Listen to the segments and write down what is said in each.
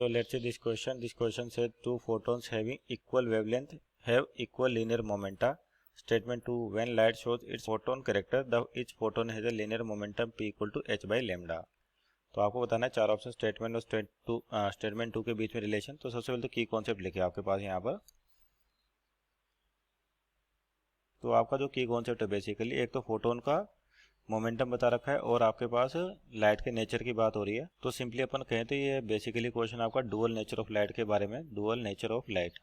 So let's see this question. This question says two photons having equal wavelength have equal linear momenta. Statement 2, when light shows its photon character, each photon has a linear momentum p equal to h by lambda. तो आपको बताना है चार option statement और statement to के बीच में relation. तो सबसे पहले तो की कॉन्सेप्ट लिखे आपके पास यहाँ पर। तो आपका जो की कॉन्सेप्ट है बेसिकली एक तो फोटोन का मोमेंटम बता रखा है और आपके पास लाइट के नेचर की बात हो रही है। तो सिंपली अपन कहें तो ये बेसिकली क्वेश्चन आपका डुअल नेचर ऑफ लाइट के बारे में। Dual nature of light,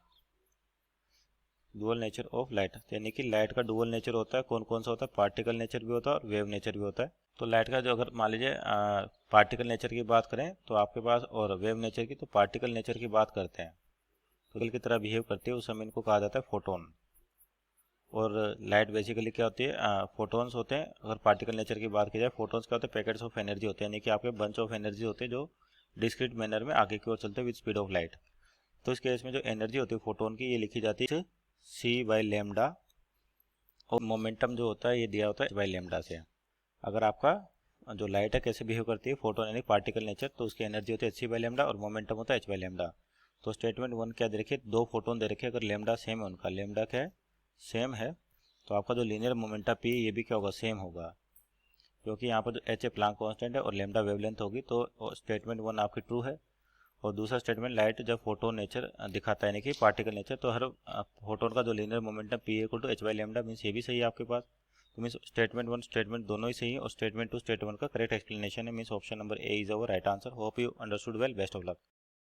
dual nature of light यानी कि लाइट का डुअल नेचर होता है। कौन कौन सा होता है? पार्टिकल नेचर भी होता है और वेव नेचर भी होता है। तो लाइट का जो अगर मान लीजिए पार्टिकल नेचर की बात करें तो आपके पास, और वेव नेचर की, तो पार्टिकल नेचर की बात करते हैं पार्टिकल की तरह बिहेव करती है, उस समय इनको कहा जाता है फोटोन। और लाइट बेसिकली क्या होती है? फोटोन्स होते हैं। अगर पार्टिकल नेचर की बात की जाए, फोटोन्स क्या होते हैं? पैकेट्स ऑफ एनर्जी होते हैं, यानी कि आपके बंच ऑफ एनर्जी होते हैं जो डिस्क्रीट मैनर में आगे की ओर चलते हैं विद स्पीड ऑफ लाइट। तो इस केस में जो एनर्जी होती है फोटोन की, ये लिखी जाती है सी बाई लेमडा, और मोमेंटम जो होता है ये दिया होता है एच बाई लेमडा से। अगर आपका जो लाइट है कैसे बिहेव करती है, फोटोन यानी पार्टिकल नेचर, तो उसकी एनर्जी होती है एच सी बाई लेमडा और मोमेंटम होता है एच बाई लेमडा। तो स्टेटमेंट 1 क्या दे रखिए? दो फोटोन दे रखे, अगर लेमडा सेम है उनका, लेमडा क्या है? सेम है, तो आपका जो लीनियर मोमेंटा पी ये भी क्या होगा? सेम होगा, क्योंकि यहाँ पर जो एच ए प्लांक कांस्टेंट है और लेमडा वेवलेंथ होगी। तो स्टेटमेंट 1 आपकी ट्रू है। और दूसरा स्टेटमेंट, लाइट जब फोटोन नेचर दिखाता है यानी कि पार्टिकल नेचर, तो हर फोटोन का जो linear momentum p equal to h by lambda, means ये भी सही है आपके पास। तो मीन्स स्टेटमेंट 1 स्टेटमेंट दोनों ही सही है, और स्टेटमेंट 2 स्टेटमेंट का करेक्ट एक्सप्लेनेशन है। Means option number A is our right answer. Hope you understood well. Best of luck.